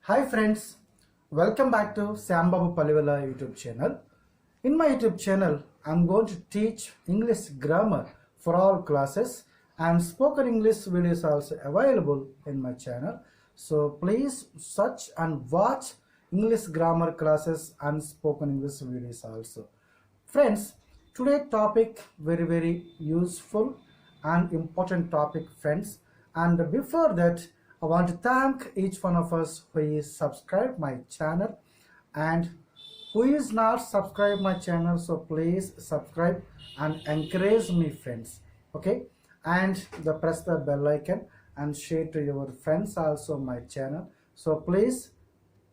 Hi friends, welcome back to Sambabu Palivela YouTube channel. In my YouTube channel, I'm going to teach English grammar for all classes and spoken English videos also available in my channel. So please search and watch English grammar classes and spoken English videos also. Friends, today topic very useful and important topic friends, and before that I want to thank each one of us who is subscribed my channel and who is not subscribed my channel, so please subscribe and encourage me friends, okay, and press the bell icon and share to your friends also my channel. So please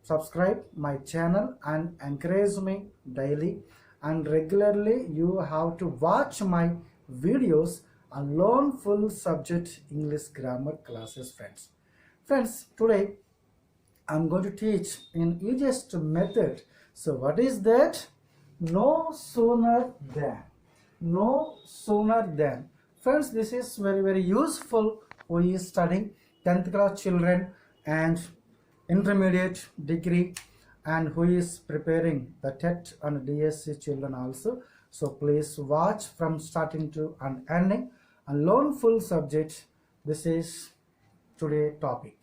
subscribe my channel and encourage me daily and regularly. You have to watch my videos and learn full subject English grammar classes friends. Today I'm going to teach in easiest method. So what is that? No sooner than. Friends, this is very useful. We is studying 10th class children and intermediate degree, and who is preparing the TET and DSC children also. So please watch from starting to and ending and learn full subject. This is today topic.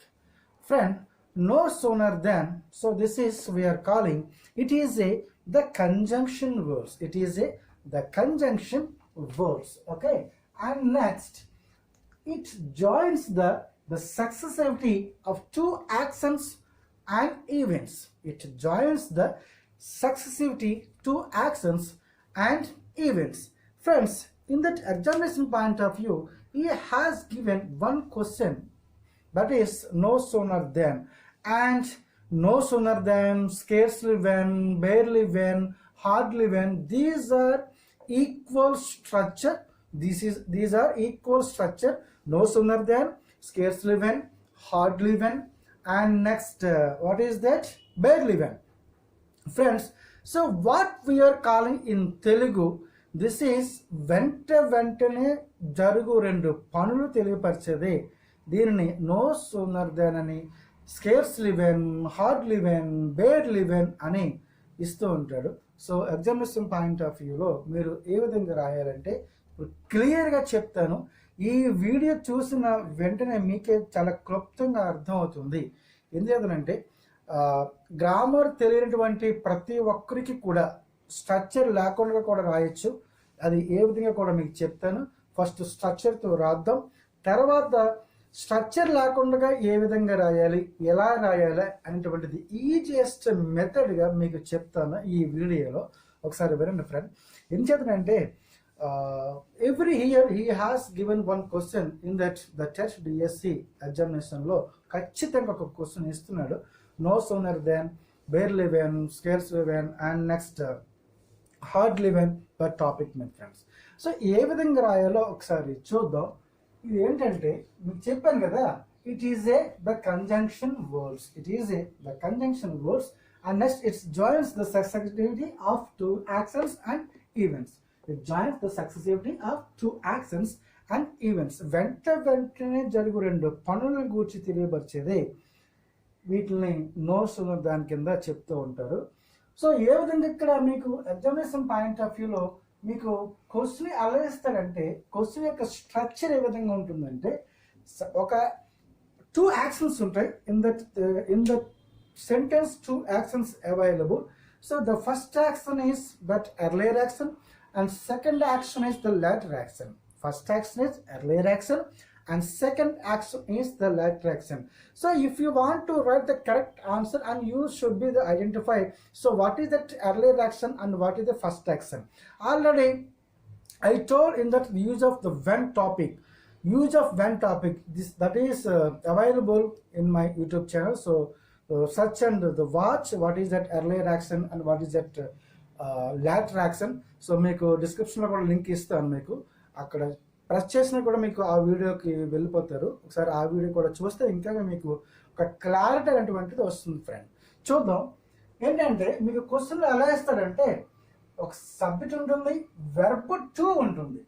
Friend, no sooner than, so this is we are calling, it is the conjunction words. It is the conjunction words, okay. And next, it joins the successivity of two actions and events. It joins the successivity two actions and events. Friends, in that examination point of view, he has given one question, that is no sooner than, and no sooner than, scarcely when, barely when, hardly when. These are equal structure. These are equal structure. No sooner than, scarcely when, hardly when, and next what is that? Barely when. Friends, so what we are calling in Telugu, this is వెంటనే జరుగు రెండు పనులు తెలియపరిచేదే. దీనిని no sooner then అని, scarcely when, hardly when, barely when అని ఇస్తూ ఉంటాడు. So examination point of వ్యూలో మీరు ఏ విధంగా రాయాలంటే క్లియర్గా చెప్తాను. ఈ వీడియో చూసిన వెంటనే మీకే చాలా క్లుప్తంగా అర్థమవుతుంది. ఎందుకంటే గ్రామర్ తెలియనటువంటి ప్రతి ఒక్కరికి కూడా స్ట్రక్చర్ లేకుండా కూడా రాయొచ్చు. అది ఏ విధంగా కూడా మీకు చెప్తాను. ఫస్ట్ స్ట్రక్చర్తో రాద్దాం, తర్వాత స్ట్రక్చర్ లేకుండా ఏ విధంగా రాయాలి, ఎలా రాయాలి అనేటువంటిది ఈజియెస్ట్ మెథడ్గా మీకు చెప్తాను ఈ వీడియోలో. ఒకసారి వినండి ఫ్రెండ్. ఏం చేతనంటే every year he has given one question in that the TET DSC ఎగ్జామినేషన్లో ఖచ్చితంగా ఒక క్వశ్చన్ ఇస్తున్నాడు. No sooner then, barely when, scarcely when, and next hardly when but topic my friends. So ఏ విధంగా రాయాలో ఒకసారి చూద్దాం. ఇది ఏంటంటే మీకు చెప్పాను కదా, it is the conjunction words. The conjunction words and next its joins the successivity of two actions and events. It joins the successivity of two actions and events. వెంటనే జరుగు రెండు పనులను గూర్చి తెలియపరిచేదే వీటిని నోట్స్ దాని కింద చెప్తూ ఉంటారు. సో ఏ విధంగా ఇక్కడ మీకు ఎగ్జామినేషన్ పాయింట్ ఆఫ్ వ్యూలో మీకు క్వశ్చన్ ఎలా ఇస్తాడంటే, క్వశ్చన్ యొక్క స్ట్రక్చర్ ఏ విధంగా ఉంటుందంటే, ఒక టూ యాక్షన్స్ ఉంటాయి in that sentence. Two actions available. So the first action is that earlier action and second action is the later action. First action is earlier action and second action is the later action. So if you want to write the correct answer, and you should be the identify, so what is that earlier action and what is the first action. Already I told in that use of the when topic, that is available in my YouTube channel. So search and the watch what is that earlier action and what is that later action. So మీకు డిస్క్రిప్షన్లో కూడా link ఇస్తాను. మీకు అక్కడ press చేసినా కూడా మీకు ఆ వీడియోకి వెళ్ళిపోతారు. ఒకసారి ఆ వీడియో కూడా చూస్తే ఇంకా మీకు ఒక క్లారిటీ అనేటువంటిది వస్తుంది ఫ్రెండ్. చూద్దాం. ఏంటంటే మీకు క్వశ్చన్లో ఎలా ఇస్తాడంటే, ఒక సబ్జెక్ట్ ఉంటుంది, వెర్బ్ టు ఉంటుంది,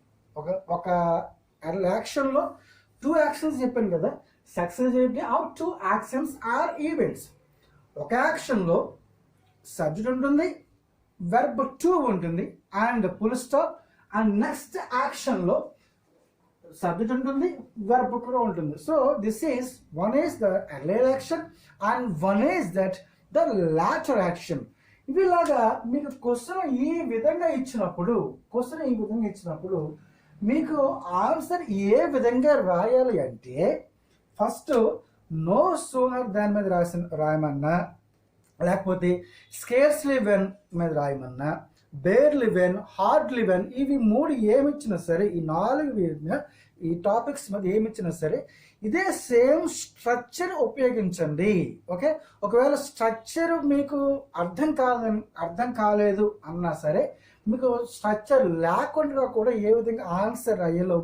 ఒక యాక్షన్లో 2 యాక్షన్స్ చెప్పాను కదా, సక్సెస్ ఏంటి, ఆఫ్ 2 యాక్షన్స్ ఆర్ ఈవెంట్స్. ఒక యాక్షన్లో సబ్జెక్ట్ ఉంటుంది, వెర్బ్ 2 ఉంటుంది and full stop, and next యాక్షన్లో సబ్జెక్ట్ ఉంటుంది, వెర్బ్ కూడా ఉంటుంది. So this is one is the earlier action and one is that the later action. ఇలాగా మీకు క్వశ్చన్ ఈ విధంగా ఇచ్చినప్పుడు మీకు ఆన్సర్ ఏ విధంగా రాయాలి అంటే, ఫస్ట్ నో సూనర్ దాని మీద రాయమన్నా, లేకపోతే స్కేర్స్లీ వెన్ మీద రాయమన్నా, బేర్లీ వెన్, హార్డ్లీ వెన్, ఇవి 3 ఏమిచ్చినా సరే, ఈ 4 ఈ టాపిక్స్ మీద ఏమిచ్చినా సరే ఇదే సేమ్ స్ట్రక్చర్ ఉపయోగించండి. ఓకే, ఒకవేళ స్ట్రక్చర్ మీకు అర్థం కాలేదు అన్నా సరే, మీకు స్ట్రక్చర్ లేకుండా కూడా ఏ విధంగా ఆన్సర్ అయ్యేలో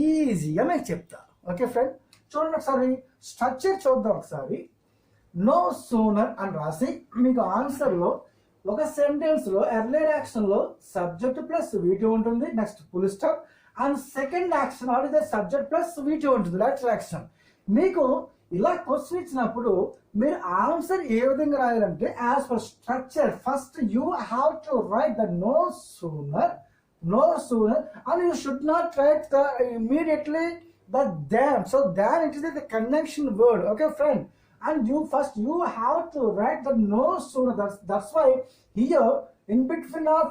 ఈజీగా నేను చెప్తా. ఓకే ఫ్రెండ్, చూడండి ఒకసారి స్ట్రక్చర్ చూద్దాం. ఒకసారి నో సూనర్ అని రాసి మీకు ఆన్సర్లో ఒక సెంటెన్స్లో ఎర్లియర్ యాక్షన్లో సబ్జెక్ట్ ప్లస్ V2 ఉంటుంది, next full stop, and second action or the subject plus V2 ఉంటుంది, లాటర్ యాక్షన్. మీకు ఇలా క్వశ్చన్ ఇచ్చినప్పుడు మీరు ఆన్సర్ ఏ విధంగా రాయాలంటే, as per structure first you have to write the no sooner and you should not write the immediately the than. So than, it is the conjunction word. Okay friend, and you have to write the no sooner. That's why here in between of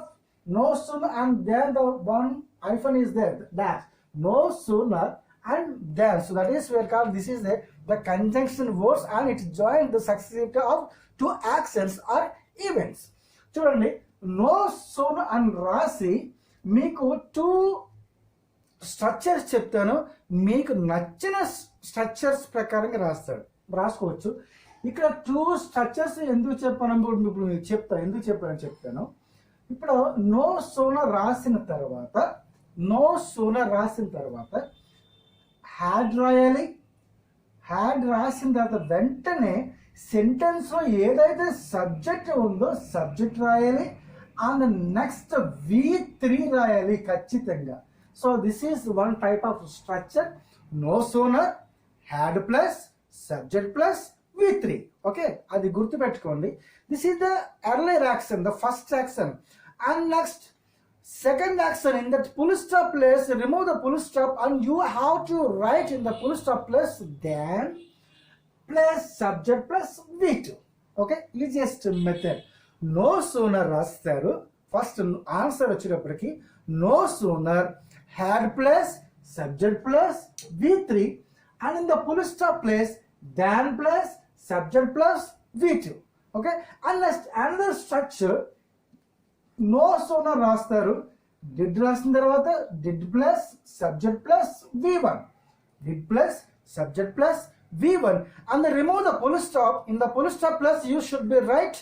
no sooner and then the one hyphen is there, that no sooner and then. So that is where called, this is the conjunction words and it joins the successivity of 2 actions or events. చూడండి, no sooner and రాసి మీకు 2 structures చెప్తాను, మీకు నచ్చిన structures ప్రకారంగా రాసుకోవచ్చు. ఇక్కడ 2 structures ఎందుకు చెప్పాను ఇప్పుడు మీకు చెప్తాను, ఎందుకు చెప్తాను. ఇప్పుడు నో సూనర్ రాసిన తర్వాత హ్యాడ్ రాయాలి. హ్యాడ్ రాసిన తర్వాత వెంటనే సెంటెన్స్లో ఏదైతే సబ్జెక్ట్ ఉందో సబ్జెక్ట్ రాయాలి, అండ్ నెక్స్ట్ V3 రాయాలి ఖచ్చితంగా. So this is one type of structure, no sooner, had plus subject plus V3. Okay, అది గుర్తుపెట్టుకోండి. This is the earlier action, the first action. And next second action, in that full stop place, remove the full stop and you have to write in the full stop place then plus subject plus V2. Okay, easiest method. No sooner రాస్తారు, first answer వచ్చేటప్పటికి no sooner, had plus subject plus V3, and in the full stop place then plus subject plus V2. Okay, and next another structure, no sooner రాస్తారు, did రాసిన తర్వాత did plus subject plus V1, did plus subject plus V1, and remove the full stop. In the full stop plus you should be write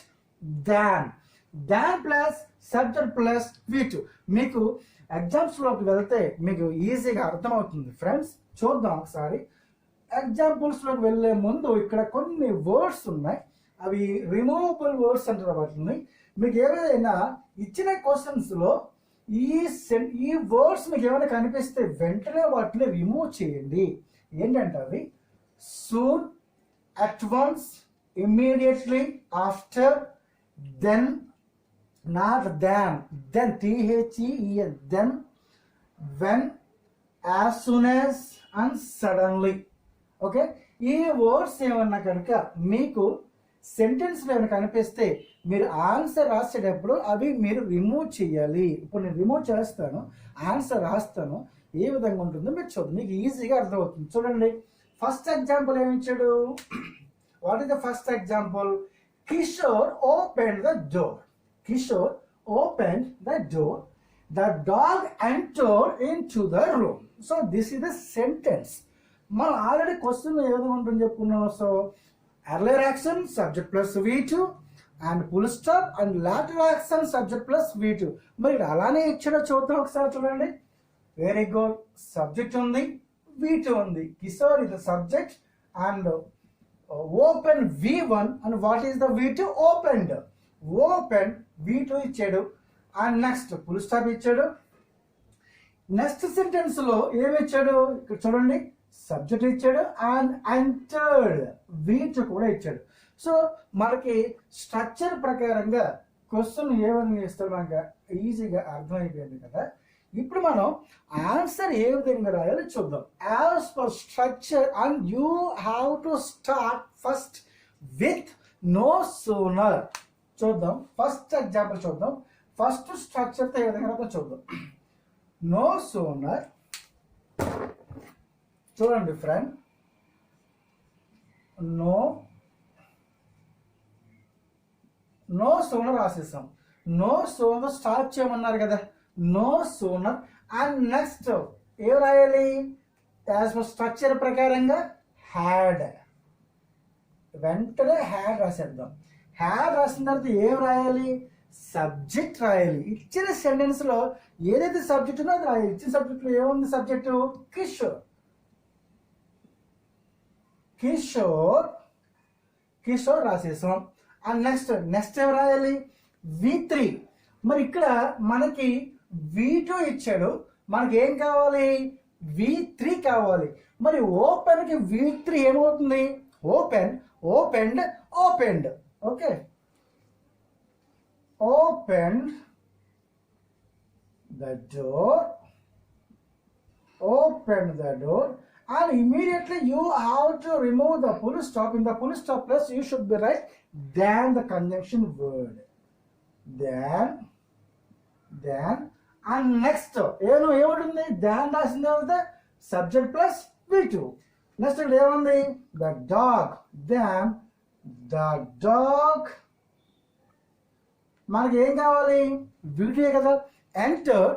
than plus subject plus V2. మీకు ఎగ్జాంపుల్స్లోకి వెళ్తే మీకు ఈజీగా అర్థమవుతుంది friends. చూద్దాం ఒకసారి. ఎగ్జాంపుల్స్లోకి వెళ్ళే ముందు ఇక్కడ కొన్ని వర్డ్స్ ఉన్నాయి, అవి రిమూవబుల్ వర్డ్స్ అంటారు వాటిని. మీకు ఏదైనా ఇచ్చిన క్వశ్చన్స్లో ఈ వర్డ్స్ మీకు ఏమైనా కనిపిస్తే వెంటనే వాటిని రిమూవ్ చేయండి. ఏంటంటే అవి soon, at once, immediately, after, then, not than, then THEN, then, when, as soon as and suddenly. Okay, ఈ వర్డ్స్ ఏమన్నా కనుక మీకు సెంటెన్స్లో ఏమైనా కనిపిస్తే మీరు ఆన్సర్ రాసేటప్పుడు అవి మీరు రిమూవ్ చేయాలి. ఇప్పుడు నేను రిమూవ్ చేస్తాను, ఆన్సర్ రాస్తాను, ఏ విధంగా ఉంటుందో మీరు చూడండి, మీకు ఈజీగా అర్థమవుతుంది. చూడండి, ఫస్ట్ ఎగ్జాంపుల్ ఏమి ఇచ్చాడు. What is the first example? Kishore open the door. Kishore open the door. The dog entered into the room. So this is the sentence. మనం ఆల్రెడీ క్వశ్చన్ ఏ విధంగా ఉంటుంది చెప్పుకున్నాం. So earlier action subject plus V2 and full stop and later action subject plus V2. మరి అలానే ఇచ్చాడో చూద్దాం ఒకసారి. చూడండి, వెరీ గుడ్. సబ్జెక్ట్ ఉంది, V2 ఉంది. Kishore is the subject and open V1 and what is the V2? Opened. Open V2 ఇచ్చాడు and next full stop ఇచ్చాడు. నెక్స్ట్ సెంటెన్స్ లో ఏమి ఇచ్చాడు ఇక్కడ చూడండి, సబ్జెక్ట్ ఇచ్చాడు అండ్ ఎంటర్డ్ వీట్ కూడా ఇచ్చాడు. సో మనకి స్ట్రక్చర్ ప్రకారంగా క్వశ్చన్ ఏ విధంగా ఇస్తాడు మనకు ఈజీగా అర్థమైపోయింది కదా. ఇప్పుడు మనం ఆన్సర్ ఏ విధంగా రాయాలో చూద్దాం. As per structure and you have to start first with no sooner. చూద్దాం ఫస్ట్ ఎగ్జాంపుల్ చూద్దాం. ఫస్ట్ స్ట్రక్చర్తో ఏ విధంగా రాదో చూద్దాం. నో సూనర్, చూడండి ఫ్రెండ్, నో సూనర్ రాసేసాం. నో సూనర్ స్టార్ట్ చేయమన్నారు కదా, నో సూనర్ అండ్ నెక్స్ట్ ఏం రాయాలి యాజ్ పర్ స్ట్రక్చర్ ప్రకారంగా హ్యాడ్. వెంటనే హ్యాడ్ రాసేద్దాం. హ్యాడ్ రాసిన తర్వాత ఏం రాయాలి, సబ్జెక్ట్ రాయాలి. ఇచ్చిన సెంటెన్స్ లో ఏదైతే సబ్జెక్ట్ ఉందో అది రాయాలి. ఇచ్చిన సబ్జెక్ట్ లో ఏముంది సబ్జెక్టు, కిషోర్. కిషోర్ కిషోర్ రాసేసాం. అండ్ నెక్స్ట్ ఏం రాయాలి, V3. మరి ఇక్కడ మనకి V2 ఇచ్చాడు, మనకి ఏం కావాలి, V3 కావాలి. మరి ఓపెన్కి V3 ఏమవుతుంది, opened. Okay, opened the door, and immediately you have to remove the full stop. In the full stop place you should be write than the conjunction word, then and next ఏముంటుంది, than రాసిన తర్వాత subject plus V2. Next ఇక్కడ ఏముంది, the dog, then the dog. మనకి ఏం కావాలి, V2 కదా. entered.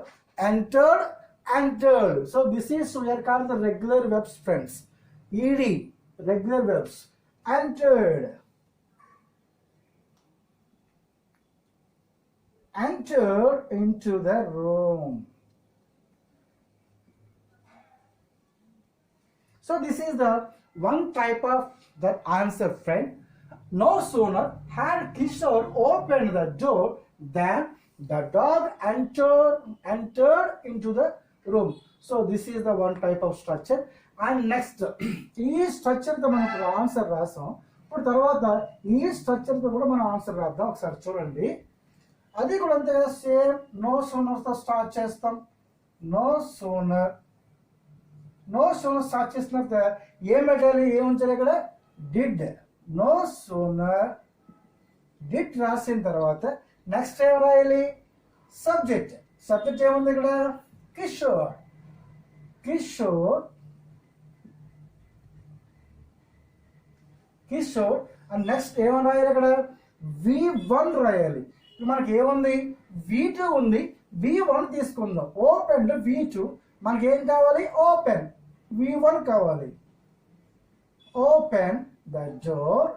So this is we are called the regular verbs friends. ED, regular verbs. entered into the room. So this is the one type of that answer friend. No sooner had Kishore opened the door than the dog entered into the room. So this is the one type of structure. And next ఈ structure తో మనం answer రాసాం. ఇప్పుడు తర్వాత ఈ structure తో కూడా మనం ఆన్సర్ రాద్దాం. ఒకసారి చూడండి, అది కూడా అంతే కదా, సేమ్. నో సూనర్ తో స్టార్ట్ చేస్తాం. నో సూనర్ స్టార్ట్ చేసిన తర్వాత ఏం పెట్టాలి, ఏం ఉంచాలి ఇక్కడ, డిడ్. నో సూనర్ డిడ్ రాసిన తర్వాత నెక్స్ట్ ఏం రాయాలి, సబ్జెక్ట్ ఏముంది ఇక్కడ, కిషోర్. అండ్ నెక్స్ట్ ఏమని రాయాలి ఇక్కడ, V1 రాయాలి. ఇప్పుడు మనకి ఏముంది, V2 ఉంది, V1 తీసుకుందాం. ఓపెన్ V2, మనకి ఏం కావాలి, ఓపెన్ V1 కావాలి. Open the door.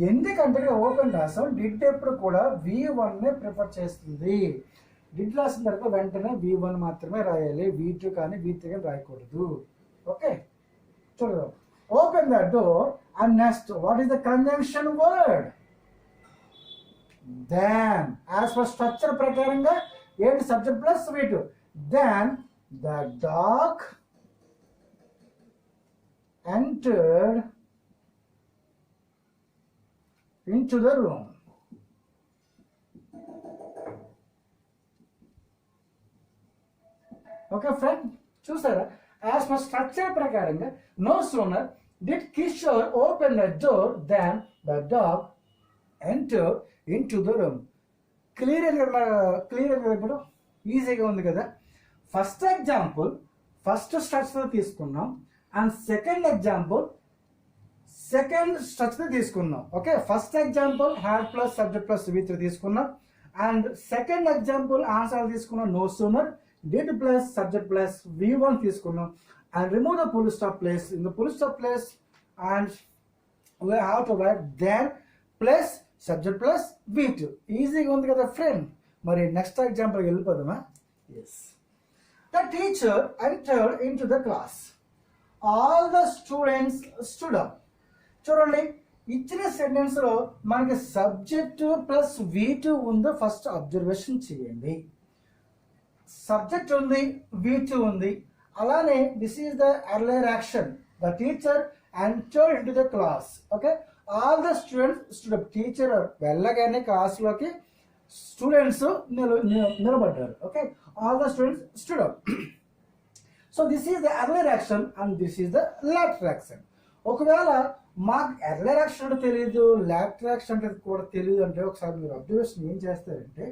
ఎందుకంటే ఇక్కడ ఓపెన్ రాసాం, డిడ్ ఎప్పుడు కూడా V1 నే ప్రిఫర్ చేస్తుంది. డిడ్ రాసిన తర్వాత వెంటనే V1 మాత్రమే రాయాలి, V2 కానీ V3 కానీ రాయకూడదు. ఓకే, చూద్దాం. Open the door and next what is the conjunction word, then. As per structure ప్రకారంగా ఏంటి, subject plus V2. then the dog entered into the room. Okay friend, చూసారా, యాజ్ పర్ స్ట్రక్చర్ ప్రకారంగా no sooner did Kishore open the door then the dog enter in to the room. Clear ఇప్పుడు ఈజీగా ఉంది కదా. First example first structure తీసుకున్నాం and second example second structure తీసుకున్నాం. Okay, first example had plus subject plus V3 తీసుకున్నాం and second example answer తీసుకున్నాం. No sooner did plus subject plus V1 తీసుకున్నాం and remove the full stop place. In the full stop place and we have to write then plus subject plus V2. ఈజీగా ఉంది కదా friend. మరి next ఎగ్జాంపుల్కి వెళ్ళిపోదామా. Yes, the teacher entered in to the class. All the students stood up. చూడండి, ఇచ్చిన సెంటెన్స్లో మనకి subject plus V2 ఉందో ఫస్ట్ అబ్జర్వేషన్ చేయండి. సబ్జెక్ట్ ఉంది, V2 ఉంది. అలానే this is the earlier action. The teacher entered into the class. Okay, all the students stood up. Teacher వెళ్ళగానే క్లాస్లోకి students నిలబడ్డారు. Okay, all the students stood up. So this is the earlier action and this is the later action. ఒకవేళ మాకు earlier action అంటే తెలియదు, later action అంటే కూడా తెలియదు అంటే ఒకసారి మీరు అబ్జర్వేషన్ ఏం చేస్తారంటే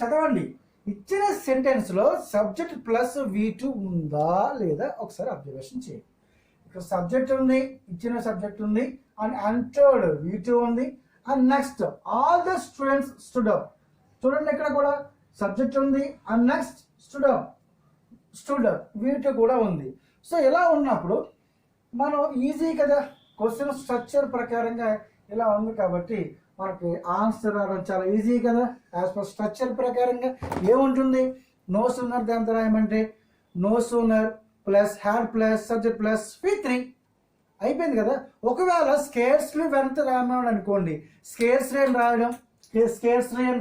చదవండి. ఇచ్చిన సెంటెన్స్లో సబ్జెక్ట్ ప్లస్ V2 ఉందా లేదా ఒకసారి అబ్జర్వేషన్ చేయండి. ఇక్కడ సబ్జెక్ట్ ఉంది, ఇచ్చిన సబ్జెక్ట్ ఉంది, అండ్ ఎంటర్డ్ V2 ఉంది, and next all the students stood up. చూడండి ఇక్కడ కూడా సబ్జెక్ట్ ఉంది and next stood up V2 కూడా ఉంది. సో ఇలా ఉన్నప్పుడు మనం ఈజీ కదా, క్వశ్చన్ స్ట్రక్చర్ ప్రకారంగా ఇలా ఉంది కాబట్టి మనకి ఆన్సర్ రావడం చాలా ఈజీ కదా. యాజ్ పర్ స్ట్రక్చర్ ప్రకారంగా ఏముంటుంది, నో సూనర్ దాంతో రాయమంటే no sooner plus had plus subject plus V3 అయిపోయింది కదా. ఒకవేళ స్కేర్స్లీ వెంట రాయమని అనుకోండి, స్కేర్స్లీ అని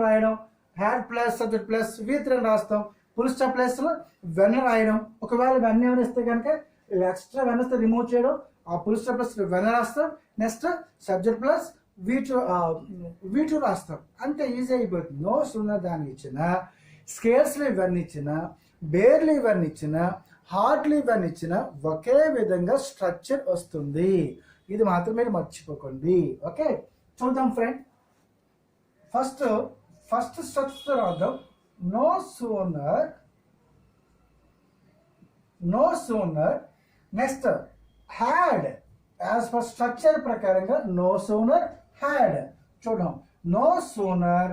రాయడం, had plus subject plus V3 అని రాస్తాం. ఫుల్ స్టాప్ ప్లస్లో వెన్న రాయడం. ఒకవేళ వెన్న ఏమైనా ఇస్తే కనుక ఎక్స్ట్రా వెన్న ఇస్తే రిమూవ్ చేయడం, ఆ ఫుల్ స్టాప్ ప్లస్ వెన్న రాస్తాం. నెక్స్ట్ సబ్జెక్ట్ ప్లస్ V2 రాస్తాం. అంతే ఈజీ అయిపోతుంది. నో సూనర్ దాన్ని ఇచ్చిన, స్కేర్స్లీ వెన్ ఇచ్చిన, బేర్లీ వెన్ ఇచ్చిన, హార్డ్లీ వెన్ ఇచ్చిన ఒకే విధంగా స్ట్రక్చర్ వస్తుంది. ఇది మాత్రం మీరు మర్చిపోకండి. ఓకే, చూద్దాం ఫ్రెండ్. ఫస్ట్ స్ట్రక్చర్ రాద్దాం. No sooner next had. As per structure ప్రకారంగా నో సూనర్ హ్యాడ్. చూద్దాం. No sooner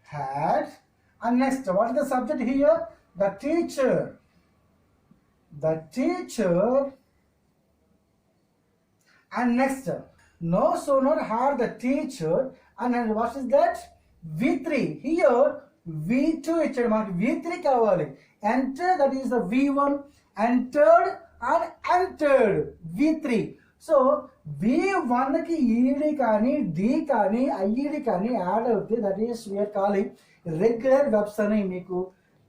had and next what is the subject here? The teacher. And next, no sooner had the teacher, and then what is that? V3. Here V2 ఇచ్చాడు, మనకి V3 కావాలి. Enter, that is the V1, entered and entered V3. So V1కి ED కానీ D కానీ IED కానీ add అవుతుంది. That is we are calling regular verbs అని మీకు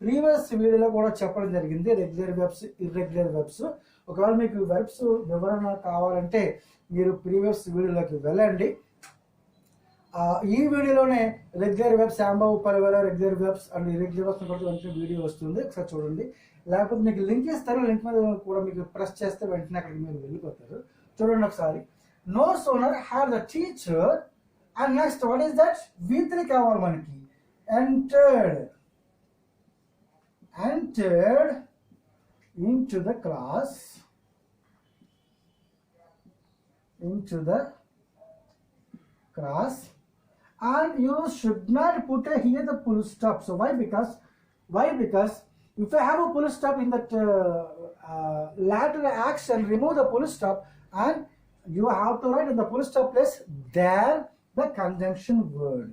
ప్రీవియస్ వీడియోలో కూడా చెప్పడం జరిగింది. Regular verbs, irregular verbs. ఒకవేళ మీకు వెబ్స్ వివరణ కావాలంటే మీరు ప్రీవియస్ వీడియోలోకి వెళ్ళండి. ఈ వీడియోలోనే రెగ్యులర్ వెబ్స్, శాంబాబు పరివార regular verbs and irregular verbs కూడా వెంటనే వీడియో వస్తుంది, ఒకసారి చూడండి. లేకపోతే మీకు లింక్ ఇస్తారు, లింక్ మీద కూడా మీకు ప్రెస్ చేస్తే వెంటనే అక్కడికి మీరు వెళ్ళిపోతారు. చూడండి ఒకసారి. No sooner had the teacher and next what is that? V3 కావాలి మనకి. Entered into the class, and you should not put here the full stop. So why? Because if I have a full stop in that latter action, remove the full stop and you have to write in the full stop place then the conjunction word.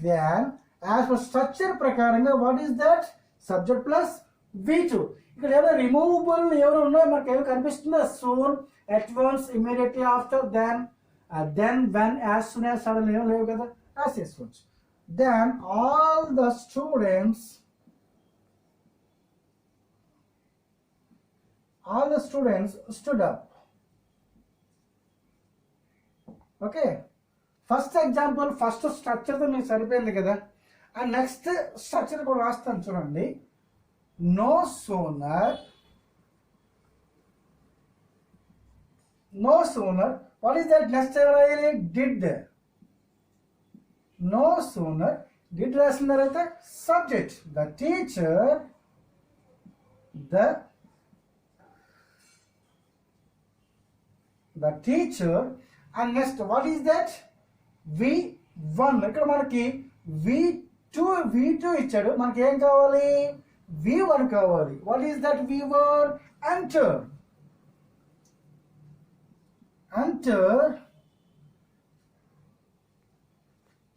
Then as for structure prakaranga, what is that? Subject plus V2. ఇక్కడ ఏమైనా removable ఎవరు ఉన్నాయో మనకి ఏమి కనిపిస్తుందో? Soon, at once, immediately after, then, when, as soon as, suddenly ఏం లేవు కదా. యాజ్ చేసుకోవచ్చు. Then all the students stood up. Okay, first example, first స్ట్రక్చర్తో మీకు సరిపోయింది కదా. అండ్ నెక్స్ట్ స్ట్రక్చర్ కూడా రాస్తాను చూడండి. No sooner, what is that? Next really did. No sooner did రాసిన తర్వాత subject, the teacher, and next what is that? V1. ఇక్కడ మనకి V2 ఇచ్చాడు, మనకి ఏం కావాలి? V1 కావాలి. What is that? V1 enter.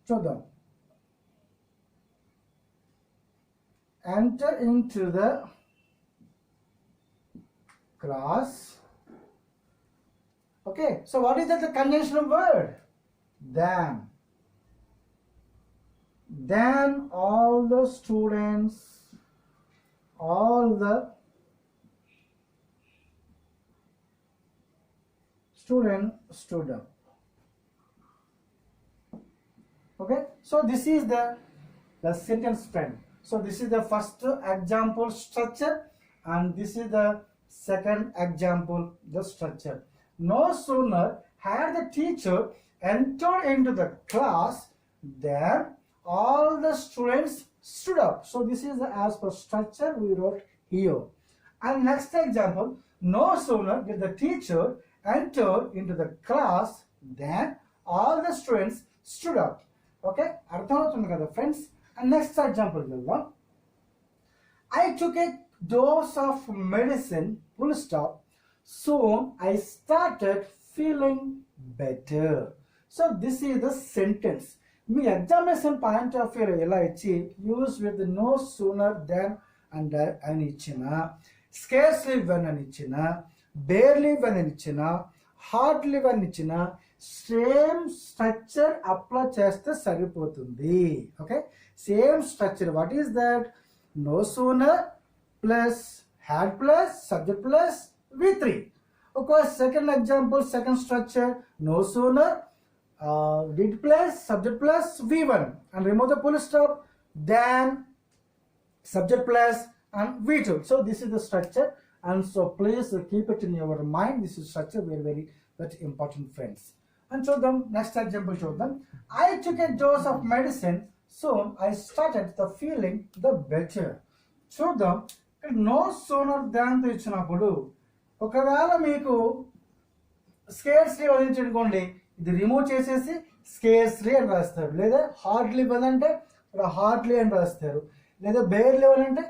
చూద్దాం. Enter into the class Okay, so what is that the conjunctional word? Then all the students, all the students stood up. Okay, so this is the sentence friend. So this is the first example structure, and this is the second example the structure. No sooner had the teacher entered into the class than all the students stood up. So this is the as per structure we wrote here. And next example, no sooner did the teacher enter into the class than all the students stood up. Okay, అర్థమవుతుంది కదా friends. And next example వెళ్దాం. I took a dose of medicine, full stop. Soon I started feeling better. So this is the sentence. మీ examination point of view ఎలా ఇచ్చి use with no sooner then and అని ఇచ్చిన, scarcely when అని ఇచ్చిన, barely when అని ఇచ్చిన, hardly when ఇచ్చిన, సేమ్ స్ట్రక్చర్ అప్లై చేస్తే సరిపోతుంది. Okay, same structure. What is that? No sooner plus had plus subject plus V3. ఒక second example, second structure, no sooner did plus subject plus V1 and remove the full stop, then subject plus and V2. So this is the structure, and so please keep it in your mind. This is structure very important friends. And so the next example show them. I took a dose of medicine, soon I started the feeling the better. చూద్దాం, no sooner దాన్ తో ఇచ్చినప్పుడు ఒకవేళ మీకు scarcely వదిలించుకోండి, ఇది remove చేసేసి scarcely అని రాస్తారు, లేదా హార్డ్లీ అంటే ఇక్కడ హార్డ్లీ అని రాస్తారు, లేదా బేర్లీ అంటే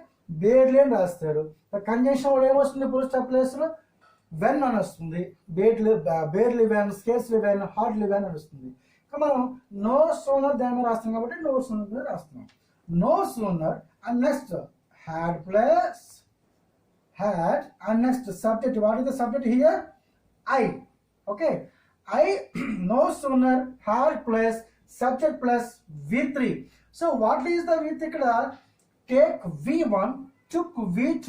బేర్లీ అని రాస్తారు. కంజంక్షన్ కూడా ఏమొస్తుంది? ఫుల్ స్టాప్ ప్లేస్లో వెన్ అని వస్తుంది. Barely when, scarcely when, hardly when అని వస్తుంది. మనం నో సోనర్ దాని మీద రాస్తాం కాబట్టి నో సోనర్ మీద రాస్తున్నాం. No sooner and next had plus had and next subject. What is the subject here? I. Okay, I no sooner had plus subject plus V3. So what is the V3 ఇక్కడ? Take V1, took V2,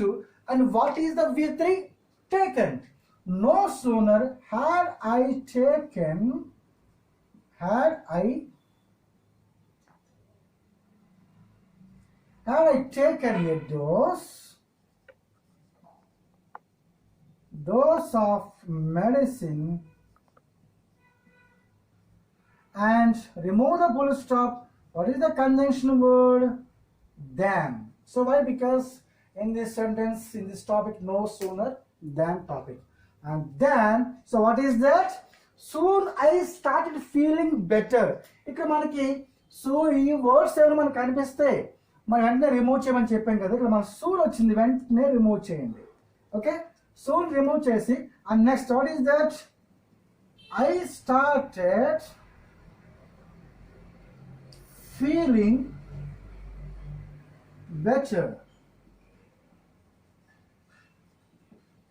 and what is the V3? Taken. No sooner had I taken a dose of medicine and remove the full stop. What is the conjunction word? Than. So why? Because in this sentence, in this topic, no sooner than topic. And then, so what is that? Soon I started feeling better. ఇక్కడ మనకి so ఈ words ఏమైనా మనకు కనిపిస్తే మనం వెంటనే remove చేయమని చెప్పాం కదా. ఇక్కడ మన సూన్ వచ్చింది, వెంటనే రిమూవ్ చేయండి. ఓకే, సూన్ రిమూవ్ చేసి and next what is that? I started feeling better.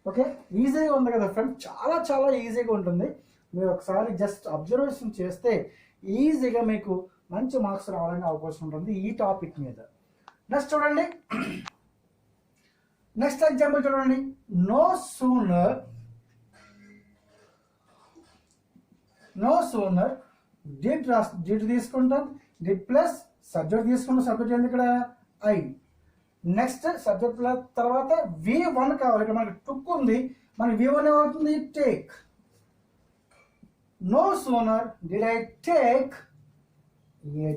Okay, ఈజీగా ఉంది కదా ఫ్రెండ్, చాలా ఈజీగా ఉంటుంది. మీరు ఒకసారి జస్ట్ అబ్జర్వేషన్ చేస్తే ఈజీగా మీకు మంచి మార్క్స్ రావాలనే అవకాశం ఉంటుంది ఈ టాపిక్ మీద. నెక్స్ట్ చూడండి, నెక్స్ట్ ఎగ్జాంపుల్ చూడండి. నో సూనర్ డిడ్ తీసుకుంటాం, డిడ్ ప్లస్ సబ్జెక్ట్ తీసుకుంటాం. సబ్జెక్ట్ ఏంటి ఇక్కడ? ఐ. నెక్స్ట్ సబ్జెక్ట్ ప్లస్ తర్వాత V1 కావాలి. ఇక్కడ మనకి టుక్ ఉంది, మన V1 ఏమవుతుంది? Take. No sooner did I take a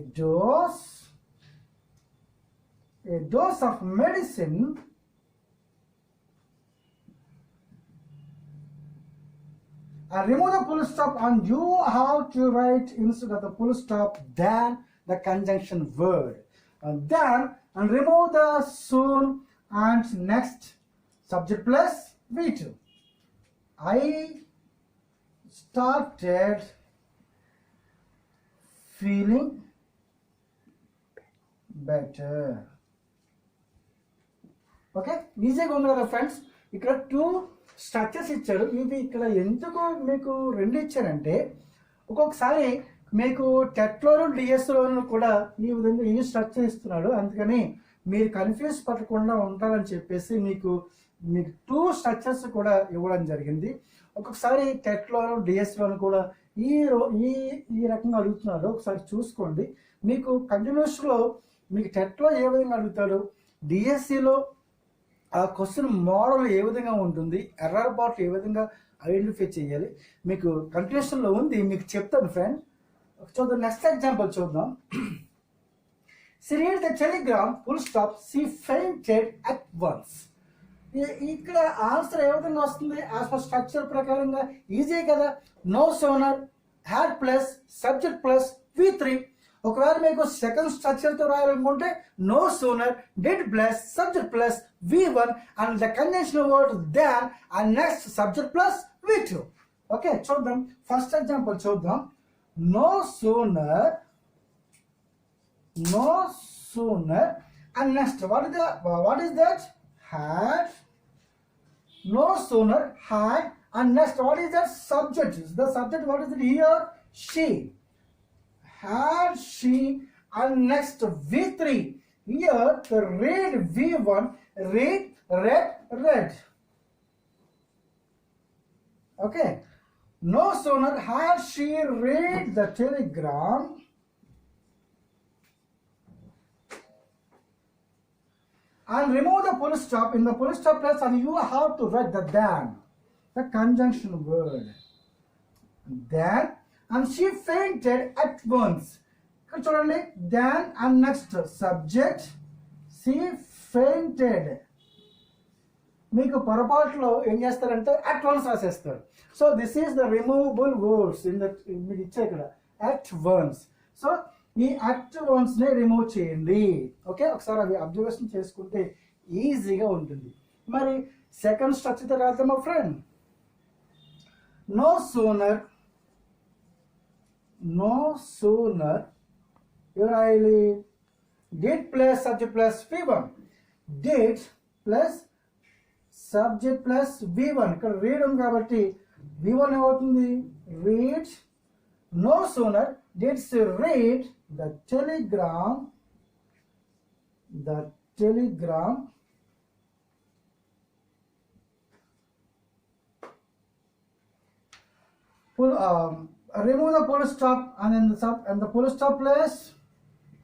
dose of medicine and remove the full stop, and you have to write instead of the full stop than the conjunction word, and then and remove the soon and next subject plus V2. I started feeling better. Okay, ఈజీగా ఉంది కదా friends. ఇక్కడ 2 structures ఇచ్చాడు. ఇవి ఇక్కడ ఎందుకు మీకు 2 ఇచ్చారంటే ఒక్కొక్కసారి మీకు టెట్లోను డిఎస్లోను కూడా ఈ విధంగా ఈ స్ట్రక్చర్ ఇస్తున్నాడు. అందుకని మీరు కన్ఫ్యూజ్ పడకుండా ఉంటారని చెప్పేసి మీకు 2 స్ట్రక్చర్స్ కూడా ఇవ్వడం జరిగింది. ఒక్కొక్కసారి టెట్లోను డిఎస్లోను కూడా ఈ ఈ రకంగా అడుగుతున్నాడు. ఒకసారి చూసుకోండి. మీకు కంటిన్యూస్లో మీకు టెట్లో ఏ విధంగా అడుగుతాడు, డిఎస్సిలో ఆ క్వశ్చన్ మోడల్ ఏ విధంగా ఉంటుంది, ఎర్రర్ బాట్ ఏ విధంగా ఐడెంటిఫై చేయాలి, మీకు కంటిన్యూషన్లో ఉంది. మీకు చెప్తాను ఫ్రెండ్. చూద్దాం, నెక్స్ట్ ఎగ్జాంపుల్ చూద్దాం. She read the telegram, full stop, she fainted at once. ఇక్కడ ఆన్సర్ ఏ విధంగా వస్తుంది? యాజ్ పర్ స్ట్రక్చర్ ప్రకారంగా ఈజీ కదా. No sooner, had plus subject plus V3. ఒకవేళ మీకు సెకండ్ స్ట్రక్చర్తో రాయాలనుకుంటే no sooner, did plus subject plus V1 and the conjunctional word than and next subject plus V2. Okay, చూద్దాం. ఫస్ట్ ఎగ్జాంపుల్ చూద్దాం. No sooner and next what is that? Had. No sooner, had, and next what is that? Subject. The subject, what is it here? She. Had, she, and next V3. Here the read V1, read, read. Okay. No sooner had she read the telegram and remove the full stop. In the full stop place, and you have to write the than, the conjunction word. Then, and she fainted at once. చూడండి, then and next subject, she fainted. మీకు పొరపాటులో ఏం చేస్తారంటే at once రాసేస్తారు. So this is the removable words in that మీకు ఇచ్చే ఇక్కడ at once. So ఈ at once నే రిమూవ్ చేయండి. ఓకే, ఒకసారి అవి అబ్జర్వేషన్ చేసుకుంటే ఈజీగా ఉంటుంది. మరి సెకండ్ స్ట్రక్చర్తో రాద్దాం మా ఫ్రెండ్. నో సూనర్ ఎవరు రాయాలి? Did plus subject plus V1. Did plus subject plus V1. ఇక్కడ రీడ్ ఉంది కాబట్టి V1 ఏమవుతుంది? Read. No sooner did she read the telegram remove the full stop and in the full stop place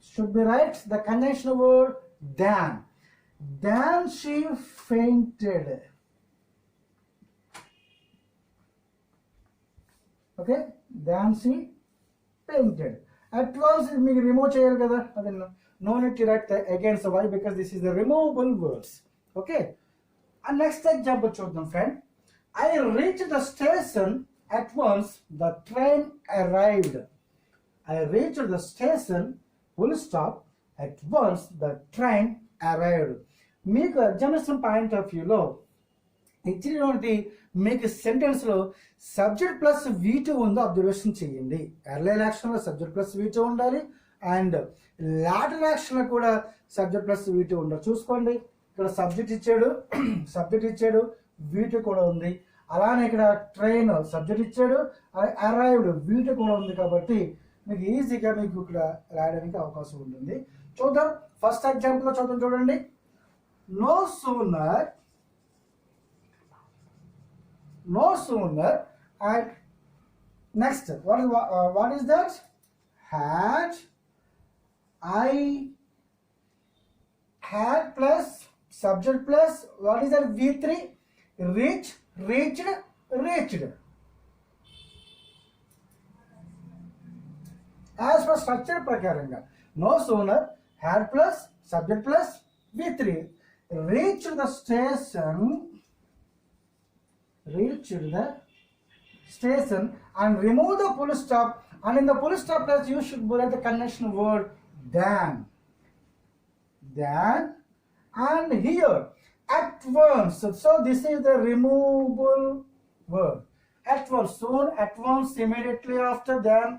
should be right the conjunction word then she fainted. Okay, then she fainted. At once మీకు remove చేయాలి కదా, అది no need to write again. So why? Because this is the removable words. Okay, and next example చూద్దాం friend. I reach the station at once the train arrived. I reach the station full stop at once the train arrived. మీకు examination point of వ్యూలో ఇచ్చినటువంటి మీకు సెంటెన్స్లో subject plus V2 ఉందో observation చేయండి. ఎర్లైన్ యాక్షన్లో subject plus V2 ఉండాలి and later యాక్షన్లో కూడా subject plus V2 ఉండాలి. చూసుకోండి, ఇక్కడ సబ్జెక్ట్ ఇచ్చాడు V2 కూడా ఉంది. అలానే ఇక్కడ ట్రైన్ సబ్జెక్ట్ ఇచ్చాడు, అరైవ్డ్ V2 కూడా ఉంది. కాబట్టి మీకు ఈజీగా మీకు ఇక్కడ రాయడానికి అవకాశం ఉంటుంది. చూద్దాం, ఫస్ట్ ఎగ్జాంపుల్లో చూద్దాం. చూడండి, no sooner and next what is that? Had. I had plus subject plus what is that? V3. reached. As per structure ప్రకారంగా no sooner had plus subject plus V3 reached the station and remove the full stop, and in the full stop place you should put the conjunction word then and here at once. So this is the removable word. At once, soon, at once, immediately after, then,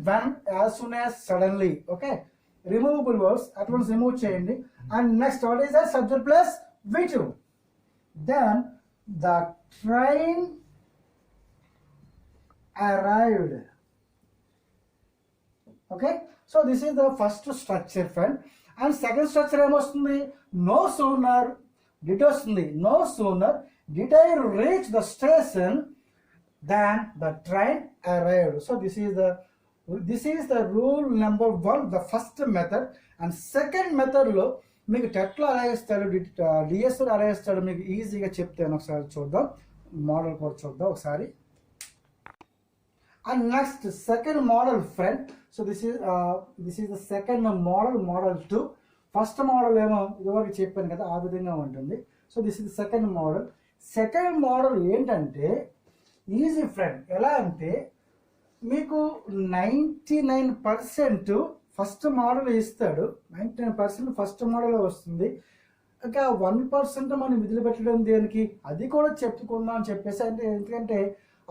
when, as soon as, suddenly. Okay, removable words. At once remove cheyandi. And next what is that? Subject plus V2. then the train arrived. Okay, so this is the first structure, friend. And second structure ఏమొస్తుంది? No sooner did వస్తుంది. No sooner did I reach the station than the train arrived. So this is the rule number 1, the first method. And second method లో మీకు టెట్లో అలా ఇస్తాడు, డిఎస్లో అలా ఇస్తాడు, మీకు ఈజీగా చెప్తాను. ఒకసారి చూద్దాం, మోడల్ కూడా చూద్దాం ఒకసారి. And next, second model, friend. So this is the second model 2. First model ఏమో ఇదివరకు చెప్పాను కదా, ఆ విధంగా ఉంటుంది. So this is second model. Second model ఏంటంటే ఈజీ, ఫ్రెండ్. ఎలా అంటే మీకు 99% ఫస్ట్ మోడల్ ఇస్తాడు, 99% ఫస్ట్ మోడల్ వస్తుంది. ఇంకా 1% మనం వదిలిపెట్టడం దేనికి, అది కూడా చెప్పుకుందాం అని చెప్పేసి. అంటే ఎందుకంటే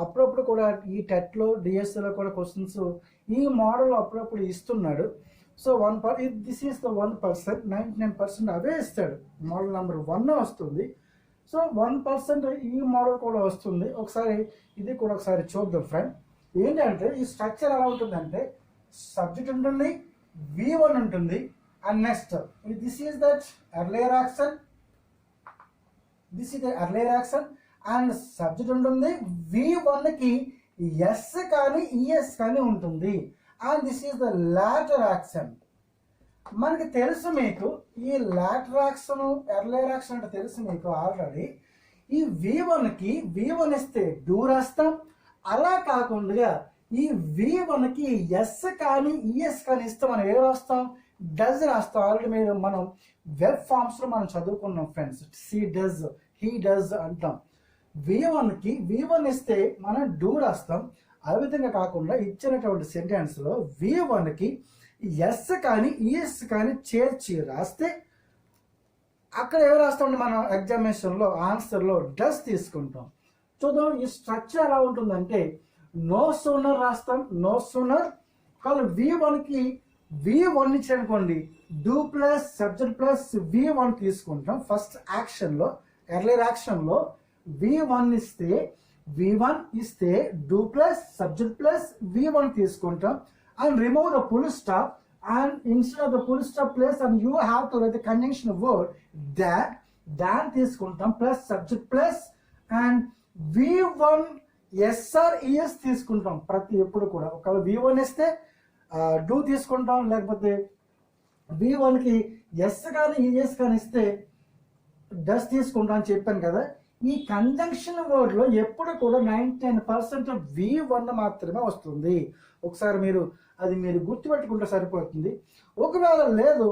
అప్పుడప్పుడు కూడా ఈ టెట్లో డిఎస్లో కూడా క్వశ్చన్స్ ఈ మోడల్ అప్పుడప్పుడు ఇస్తున్నాడు. సో దిస్ ఈస్ ద 1%, 99% అవే ఇస్తాడు. మోడల్ నెంబర్ 1 వస్తుంది. సో 1% ఈ మోడల్ కూడా వస్తుంది. ఒకసారి ఇది కూడా ఒకసారి చూద్దాం, ఫ్రెండ్. ఏంటంటే ఈ స్ట్రక్చర్ ఎలా ఉంటుందంటే సబ్జెక్ట్ ఉంటుంది, V1 ఉంటుంది. And next this is that earlier action, and subject ఉంటుంది. V1కి ఎస్ కానీ ఈఎస్ కానీ ఉంటుంది. And this is the later action. మనకి తెలుసు మీకు ఈ లాటర్ యాక్షన్, ఎర్లియర్ యాక్షన్ అంటే తెలుసు మీకు ఆల్రెడీ. ఈ V1కి V1 ఇస్తే డూ రాస్తాం. అలా కాకుండా ఈ V1కి ఎస్ కానీ ఈఎస్ కానీ ఇస్తే మనం ఏ రాస్తాం, డజ్ రాస్తాం. ఆల్రెడీ మనం వెబ్ ఫామ్స్లో మనం చదువుకున్నాం, friends. She does, he does అంటాం. V1కి V1 ఇస్తే మనం డూ రాస్తాం. ఆ విధంగా కాకుండా ఇచ్చినటువంటి సెంటెన్స్లో V1కి ఎస్ కానీ ఈఎస్ కానీ చేర్చి రాస్తే అక్కడ ఏం రాస్తామండి, మనం ఎగ్జామినేషన్లో ఆన్సర్లో డస్ తీసుకుంటాం. చూద్దాం ఈ స్ట్రక్చర్ ఎలా ఉంటుందంటే నో సూనర్ రాస్తాం. నో సూనర్ కానీ V1కి V1 ఇచ్చారనుకోండి, do plus subject plus V1 తీసుకుంటాం. ఫస్ట్ యాక్షన్లో, ఎర్లియర్ యాక్షన్లో V1 ఇస్తే do plus subject plus V1 తీసుకుంటాం. And remove the full stop, and instead of the full stop place and you have to write the conjunction word than తీసుకుంటాం plus subject plus and V1 S or ES తీసుకుంటాం. ప్రతి ఎప్పుడు కూడా ఒకవేళ V1 ఇస్తే do తీసుకుంటాం, లేకపోతే V1కి ఎస్ కానీ ఈఎస్ కానీ ఇస్తే డస్ తీసుకుంటాం అని చెప్పాను కదా. ఈ కంజంక్షన్ వర్డ్లో ఎప్పుడు కూడా 99% V1 మాత్రమే వస్తుంది. ఒకసారి మీరు గుర్తుపెట్టుకుంటే సరిపోతుంది. ఒకవేళ లేదు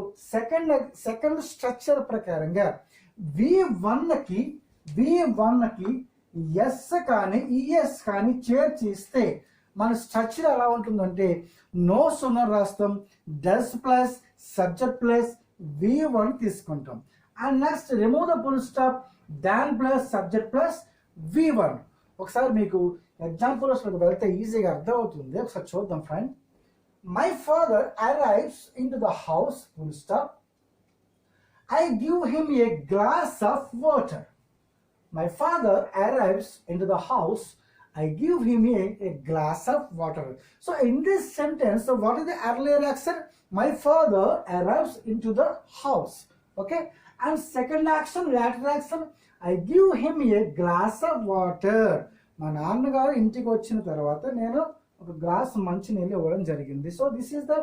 సెకండ్ స్ట్రక్చర్ ప్రకారంగా V1కి ఎస్ కానీ ఈఎస్ కానీ చేర్చి ఇస్తే మన స్ట్రక్చర్ ఎలా ఉంటుందంటే నో సూనర్ రాస్తాం, does plus subject plus V1 తీసుకుంటాం. And next remove the full stop, than plus subject plus V1. ఒకసారి మీకు ఎగ్జాంపుల్స్లోకి వెళ్తే ఈజీగా అర్థమవుతుంది. ఒకసారి చూద్దాం, friend. My father arrives in to the house, full stop. I give him a glass of water. My father arrives in to the house, I give him a glass of water. So in this sentence, so what is the earlier action? My father arrives into the house. Okay. And second action, later action, I give him a glass of water. మా నాన్నగారు ఇంటికి వచ్చిన తర్వాత నేను ఒక glass మంచి నీళ్ళు ఇవ్వడం జరిగింది. So this is the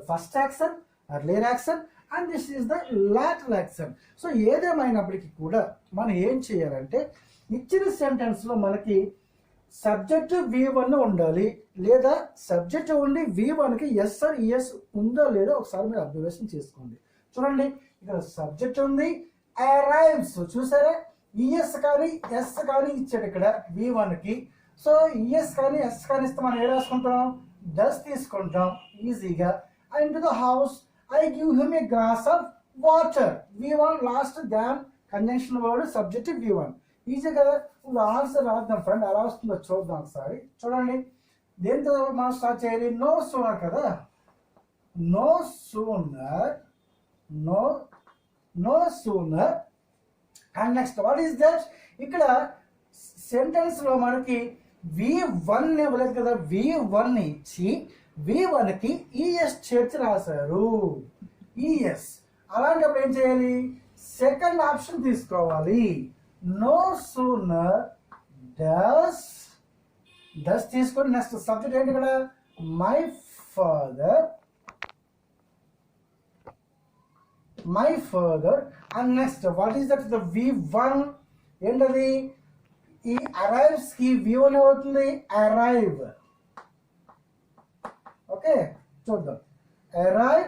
first action, earlier action, and this is the later action. So ఏదేమైనప్పటికీ కూడా మనం ఏం చేయాలంటే ఇచ్చిన సెంటెన్స్లో మనకి సబ్జెక్ట్ V1 ఉండాలి, లేదా సబ్జెక్ట్ ఉండి V1కి ఎస్ ఆర్ ఈఎస్ ఉందో లేదో ఒకసారి మీరు అబ్జర్వేషన్ చేసుకోండి. చూడండి, ఇక్కడ సబ్జెక్ట్ ఉంది, అరైవ్స్ చూసారా, ఈఎస్ కానీ ఎస్ కానీ ఇచ్చాడు ఇక్కడ V1కి. సో ఈఎస్ కానీ ఎస్ కానీ ఇస్తే మనం ఏ రాసుకుంటాం, డస్ తీసుకుంటాం ఈజీగా. And to the house I give him a glass of water. V1 last than conjunction word subject V1. Easy కదా. ఇప్పుడు ఆన్సర్ రాద్దాం, ఫ్రెండ్. ఎలా వస్తుందో చూద్దాం ఒకసారి. చూడండి, దేంతో మనం స్టార్ట్ చేయాలి, నో సూనర్ కదా. No sooner and next what is that, ఇక్కడ సెంటెన్స్ లో మనకి V1 ఇవ్వలేదు కదా, V1 ఇచ్చి V1కి ES చేర్చి రాశారు, ES. అలాంటప్పుడు ఏం చేయాలి, సెకండ్ ఆప్షన్ తీసుకోవాలి. నో సూనర్ డస్ తీసుకొని నెక్స్ట్ సబ్జెక్ట్ ఏంటి ఇక్కడ, my father and next what is that, the V1 ఏంటది, ఈ అరైవ్స్ కి V1 అవుతుంది, అరైవ్. ఓకే చూద్దాం, arrive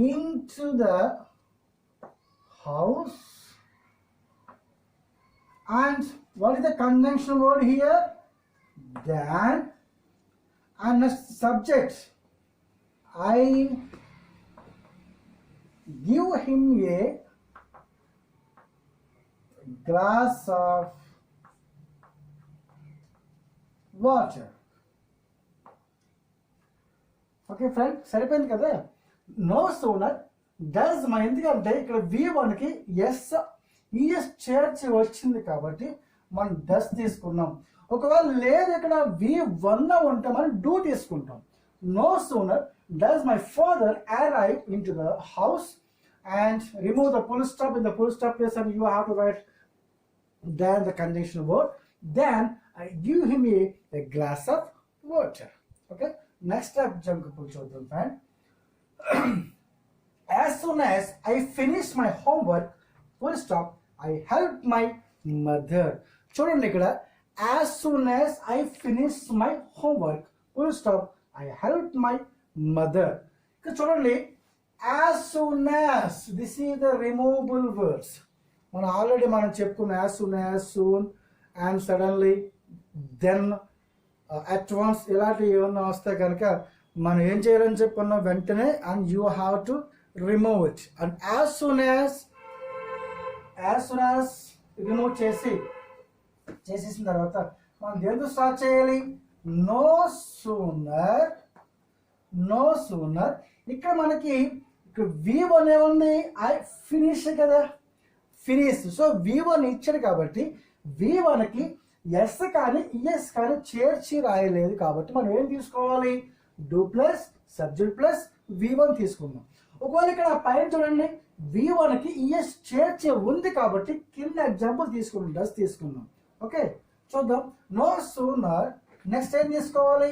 into the house, and what is the conjunction word here, than, and next subject, I give him a glass of water. Okay friend, సరిపోయింది కదా. No sooner does మన, ఎందుకంటే ఇక్కడ V1కి ES చేర్చి వచ్చింది కాబట్టి మనం డస్ తీసుకున్నాం. ఒకవేళ లేదు ఇక్కడ V1 ఉంటే మనం డూ తీసుకుంటాం. No sooner does my father arrive in to the house and remove the full stop in the full stop place, and you have to write then the conjunction word, then I give him a glass of water. Okay, next example చూద్దాం friend. As soon as I finish my homework, full stop, I helped my mother. చూడండి ఇక్కడ as soon as I finish my homework, full stop, I helped my mother. ఇక్కడ చూడండి, as soon as, this is the removable words. మనం already చెప్పుకున్న as soon and suddenly, then, at once ఇలాంటివి ఏమన్నా వస్తే కనుక మనం ఏం చేయాలని చెప్పుకున్నాం వెంటనే, and you have to remove it. And as soon as remove చేసేసిన తర్వాత మనం దేంతో స్టార్ట్ చేయాలి, నో సూనర్. ఇక్కడ మనకి V1 ఏముంది, ఐ ఫినిష్ కదా, ఫినిష్. సో V1 ఇచ్చాడు కాబట్టి V1కి S కానీ ES కానీ చేర్చి రాయలేదు కాబట్టి మనం ఏం తీసుకోవాలి, do plus subject plus V1 తీసుకుందాం. ఒకవేళ ఇక్కడ పైన చూడండి V1కి ES చేర్చి ఉంది కాబట్టి కింద ఎగ్జాంపుల్ తీసుకుందాం, డస్ తీసుకుందాం. ఓకే చూద్దాం, నో సూనర్ నెక్స్ట్ ఏం తీసుకోవాలి,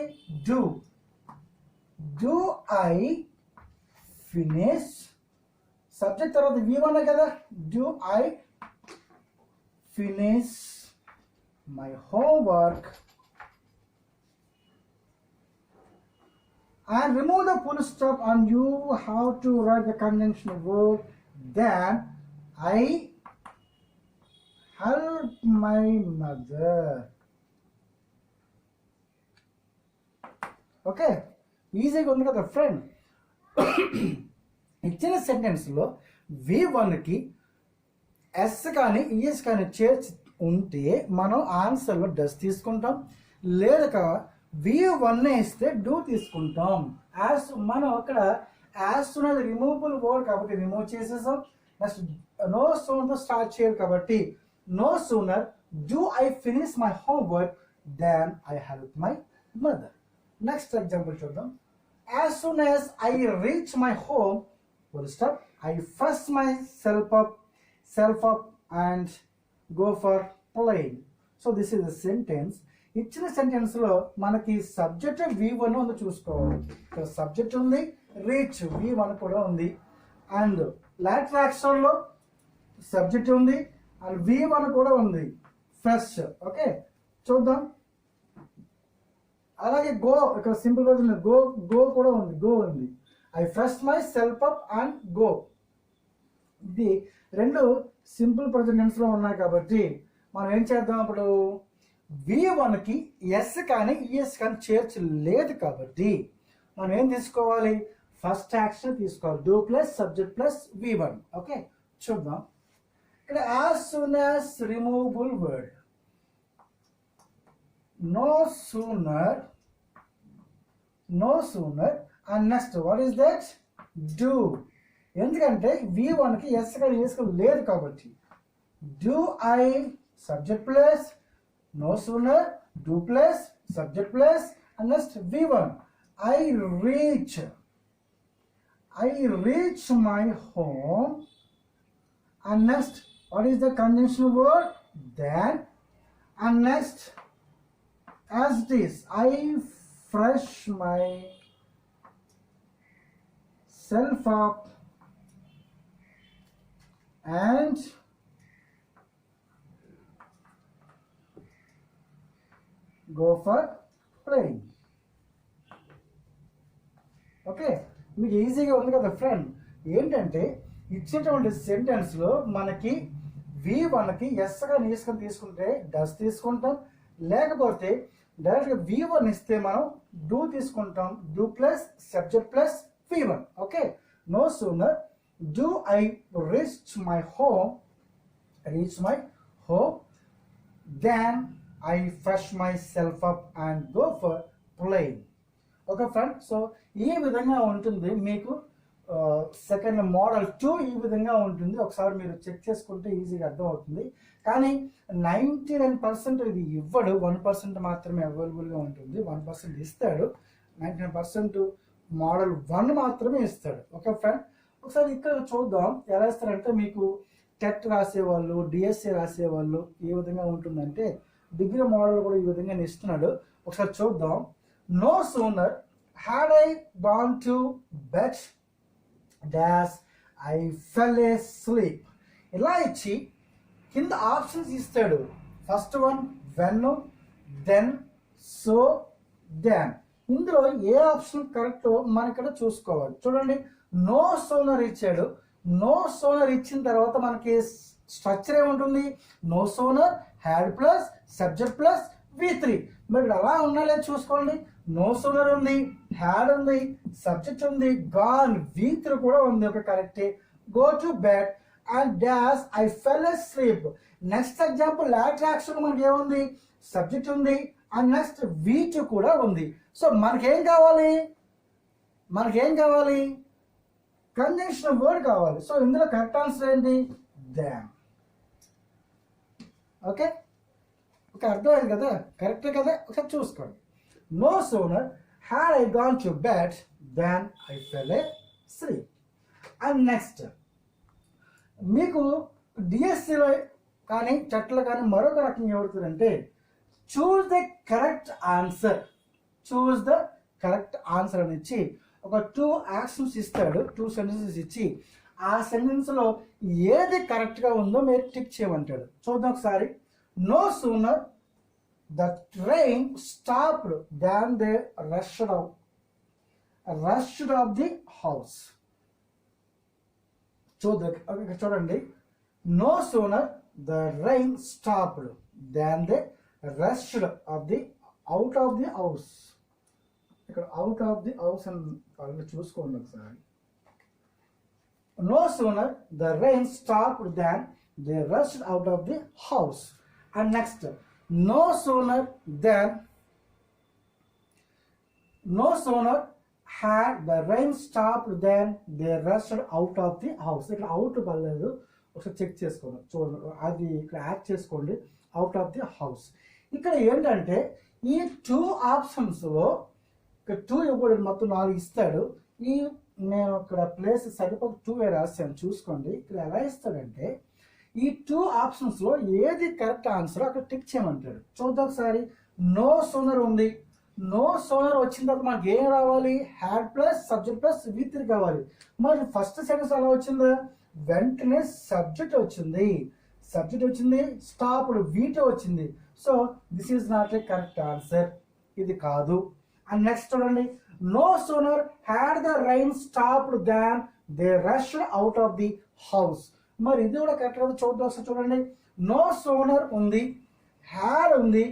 డూ ఐ ఫినిష్, సబ్జెక్ట్ తర్వాత V1 కదా, do I finish my homework and remove the full stop, and you have to write the conjunction word, then I help my mother. Okay ఈజీగా ఉంది కదా friend. ఇచ్చిన సెంటెన్స్లో V1కి S కానీ ES కానీ చేర్చి ఉంటే మనం ఆన్సర్లో డస్ తీసుకుంటాం, లేక V1 ఇస్తే డూ తీసుకుంటాం. యాజ్ మనం అక్కడ యాజ్ సూన్ అది రిమూవబుల్ వర్డ్ కాబట్టి రిమూవ్ చేసేసాం. నెక్స్ట్ నో సూనర్ స్టార్ట్ చేయాలి కాబట్టి no sooner do I finish my homework then I help my mother. Next example చూద్దాం. As soon as I reach my home, full stop, I fuss myself up and go for playing. So this is a sentence. ఇచ్చిన sentence లో మనకి subject V1 ఉంది చూసుకోవాలి. ఇక్కడ subject ఉంది, reach V1 కూడా ఉంది, అండ్ లాటర్ యాక్షన్ లో సబ్జెక్ట్ ఉంది అండ్ V1 కూడా ఉంది, ఫస్ట్. ఓకే చూద్దాం. అలాగే గో, ఇక్కడ సింపుల్ వర్డ్ గో కూడా ఉంది, గో ఉంది. I fresh myself up and go. ఇది రెండు సింపుల్ ప్రజెంట్ టెన్స్ లో ఉన్నాయి కాబట్టి మనం ఏం చేద్దాం, ఇప్పుడు V1కి S కానీ ES కానీ చేర్చి లేదు కాబట్టి మనం ఏం తీసుకోవాలి, ఫస్ట్ యాక్షన్ తీసుకోవాలి, do plus subject plus V1. Okay చూద్దాం. ఇక్కడ as soon as removable word, no sooner and next what is that, do. ఎందుకంటే V1కి ఎస్ కానీ ఎస్ లేదు కాబట్టి. Do I subject plus no sooner do plus subject plus and next V1. I reach my home and next what is the conjunction word? Then and next as it is I fresh myself up and go for playing. Okay, మీకు ఈజీగా ఉంది కదా friend. ఏంటంటే ఇచ్చినటువంటి సెంటెన్స్లో మనకి V1కి s కానీ yes కానీ తీసుకుంటే డస్ తీసుకుంటాం, లేకపోతే డైరెక్ట్గా V1 ఇస్తే మనం డూ తీసుకుంటాం. Do plus subject plus V1. Okay, no sooner do I reach my home then I fresh myself up and go for playing. Okay friend, so ఈ విధంగా ఉంటుంది మీకు సెకండ్ మోడల్ 2 ఈ విధంగా ఉంటుంది. ఒకసారి మీరు చెక్ చేసుకుంటే ఈజీగా అర్థమవుతుంది. కానీ 99% ఇది ఇవ్వడు, 1% మాత్రమే అవైలబుల్గా ఉంటుంది. 1% ఇస్తాడు, 99% మోడల్ 1 మాత్రమే ఇస్తాడు. ఓకే ఫ్రెండ్, ఒకసారి ఇక్కడ చూద్దాం ఎలా ఇస్తారంటే మీకు టెట్ రాసేవాళ్ళు, డిఎస్సి రాసేవాళ్ళు ఏ విధంగా ఉంటుందంటే డిగ్రీ మోడల్ కూడా ఈ విధంగా ఇస్తున్నాడు. ఒకసారి చూద్దాం. No sooner had I gone to bed dash I fell asleep. ఇలా ఇచ్చి కింద ఆప్షన్స్ ఇస్తాడు. First one when, then, so, then. ఇందులో ఏ ఆప్షన్ కరెక్టో మనం ఇక్కడ చూసుకోవాలి. చూడండి, నో సోనర్ ఇచ్చాడు. నో సోనర్ ఇచ్చిన తర్వాత మనకి స్ట్రక్చర్ ఏముంటుంది? No sooner had plus subject plus V3. మరి అలా ఉన్నా లేదు చూసుకోండి. నో సూనర్ ఉంది, హ్యాడ్ ఉంది, సబ్జెక్ట్ ఉంది, గాన్, V3 కూడా ఉంది. ఒక కరెక్టే. Go to bed and dash I fell asleep. Next example later action మనకి ఏముంది? సబ్జెక్ట్ ఉంది అండ్ నెక్స్ట్ V2 కూడా ఉంది. సో మనకేం కావాలి? కంజంక్షన్ వర్డ్ కావాలి. సో ఇందులో కరెక్ట్ ఆన్సర్ ఏంటి? దాన్. ఓకే, ఓకే, అర్థమైంది కదా, కరెక్టే కదా. ఒకసారి చూసుకోండి. No sooner had I gone to bed then I fell asleep. And next మీకు డిఎస్సిలో కానీ చట్లో కానీ మరొక రకంగా ఏమవుతుందంటే చూస్ ద కరెక్ట్ ఆన్సర్ అని ఇచ్చి ఒక 2 యాక్షన్స్ ఇస్తాడు, 2 సెంటెన్సెస్ ఇచ్చి ఆ సెంటెన్స్లో ఏది కరెక్ట్గా ఉందో మీరు టిక్ చేయమంటాడు. చూద్దాం ఒకసారి. No sooner the train stopped than they rushed out the house. చూడండి, no sooner the rain stopped than they rushed out of the house. ఇక్కడ అవుట్ ఆఫ్ ది హౌస్ అని వాళ్ళు చూసుకోండి ఒకసారి. No sooner the rain stopped than they rushed out of the house. And next, no sooner had the rain stopped than they rushed out of the house. ఇక్కడ out పర్లేదు, ఒకసారి check చేసుకోండి. చూడండి, అది ఇక్కడ యాడ్ చేసుకోండి, అవుట్ ఆఫ్ ది హౌస్. ఇక్కడ ఏంటంటే ఈ 2 ఆప్షన్స్లో ఇక్కడ 2 ఇవ్వబడి మొత్తం 4 ఇస్తాడు. నేను ఇక్కడ ప్లేస్ సరిపోక 2 రాశాను చూసుకోండి. ఇక్కడ ఎలా ఇస్తాడంటే ఈ 2 ఆప్షన్స్లో ఏది కరెక్ట్ ఆన్సర్ అక్కడ టిక్ చేయమంటాడు. చూద్దాం ఒకసారి. నో సోనర్ ఉంది. నో సోనర్ వచ్చిన తర్వాత మనకి ఏం రావాలి? Had plus subject plus V3 కావాలి. మరి ఫస్ట్ సెంటెన్స్ ఎలా వచ్చిందా? వెంటనే సబ్జెక్ట్ వచ్చింది, స్టాప్డ్ V2 వచ్చింది. So this is not a correct answer, ఇది కాదు. అండ్ నెక్స్ట్ చూడండి. No sooner had the rain stopped than they rushed out of the house. మరి ఇది కూడా కరెక్ట్ కదా, చూద్దాం ఒకసారి. చూడండి, నో సోనర్ ఉంది, హ్యాడ్ ఉంది,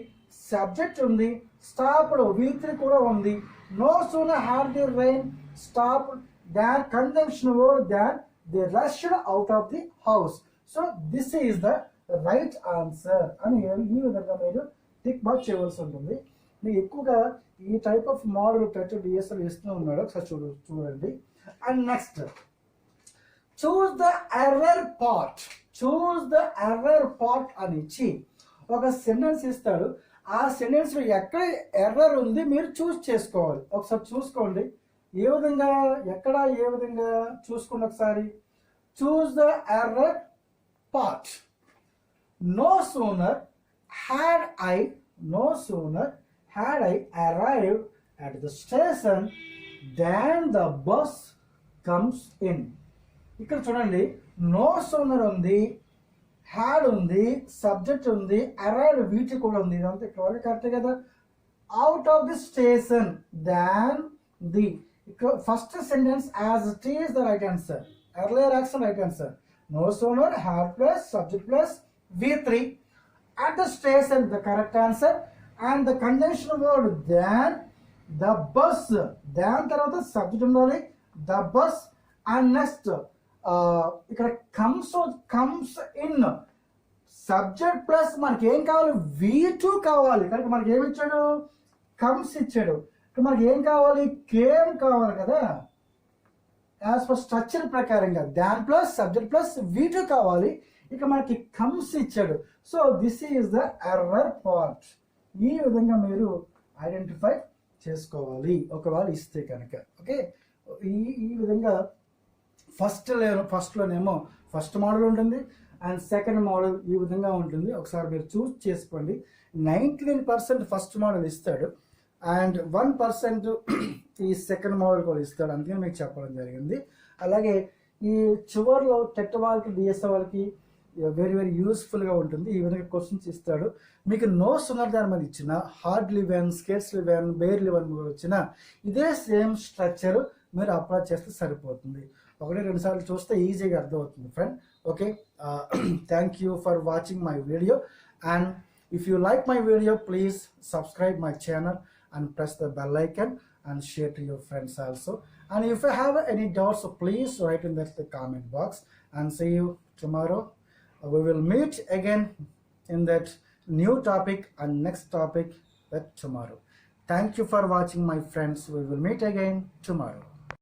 సబ్జెక్ట్ ఉంది, స్టాప్డ్ V3 కూడా ఉంది. No sooner had the rain stopped than conjunction word than they rushed out of the house. So this is the right answer అని ఈ విధంగా మీరు టిక్ బాక్స్ చేయవలసి ఉంటుంది. మీకు ఎక్కువగా ఈ టైప్ ఆఫ్ మోడల్ ప్రతి డిఎస్ఎల్ ఇస్తూ ఉన్నాడు, ఒకసారి చూడండి. And next choose the error part, choose the error part అని ఇచ్చి ఒక సెంటెన్స్ ఇస్తాడు. ఆ సెంటెన్స్ లో ఎక్కడ ఎర్రర్ ఉంది మీరు చూస్ చేసుకోవాలి. ఒకసారి చూసుకోండి ఏ విధంగా, ఎక్కడ ఏ విధంగా చూసుకోండి ఒకసారి. Choose the error part. No sooner had I, no sooner had I arrived at the station then the bus comes in. ఇక్కడ చూడండి నో సోనర్ ఉంది, హ్యాడ్ ఉంది, సబ్జెక్ట్ ఉంది, అరైవ్డ్ వీటి కూడా ఉంది. ఇదంతా ఇక్కడ కరెక్ట్ కదా. Out of the station than the, ఇక్కడ first sentence as it is the right answer. Earlier action right answer. No sooner had plus subject plus V3 at the station the correct answer. And the conjunction word then, the bus, దాని తర్వాత subject ఉండాలి the bus. And next ఇక్కడ comes in subject plus మనకి ఏం కావాలి V2 కావాలి. కనుక మనకి ఏమి ఇచ్చాడు కమ్స్ ఇచ్చాడు. ఇక్కడ మనకి ఏం కావాలి కేమ్ కావాలి కదా. యాజ్ పర్ స్ట్రక్చర్ ప్రకారంగా దాన్ ప్లస్ సబ్జెక్ట్ ప్లస్ V2 కావాలి. ఇక మనకి కమ్స్ ఇచ్చాడు. So this is the error part. ఈ విధంగా మీరు ఐడెంటిఫై చేసుకోవాలి ఒకవేళ ఇస్తే కనుక. ఓకే, ఈ విధంగా ఫస్ట్లోనేమో ఫస్ట్ మోడల్ ఉంటుంది అండ్ సెకండ్ మోడల్ ఈ విధంగా ఉంటుంది. ఒకసారి మీరు చూస్ చేసుకోండి. 99% ఫస్ట్ మోడల్ ఇస్తాడు అండ్ 1% ఈ సెకండ్ మోడల్ కూడా ఇస్తాడు. అందుకని మీకు చెప్పడం జరిగింది. అలాగే ఈ చివరిలో టెట్ వాళ్ళకి డిఎస్ఏ వాళ్ళకి వెరీ వెరీ యూస్ఫుల్గా ఉంటుంది. ఈ విధంగా క్వశ్చన్స్ ఇస్తాడు. మీకు నో సున్నర్ దాని మీద ఇచ్చిన hardly one, scarcely one, barely one కూడా వచ్చిన ఇదే సేమ్ స్ట్రక్చర్ మీరు అప్లై చేస్తే సరిపోతుంది. 1-2 సార్లు చూస్తే ఈజీగా అర్థమవుతుంది friend. Okay, thank you for watching my video. And if you like my video please subscribe my channel and press the bell icon and share to your friends also. And if you have any doubts, please write in the comment box. And see you tomorrow. We will meet again in that new topic and next topic that tomorrow. Thank you for watching my friends. We will meet again tomorrow.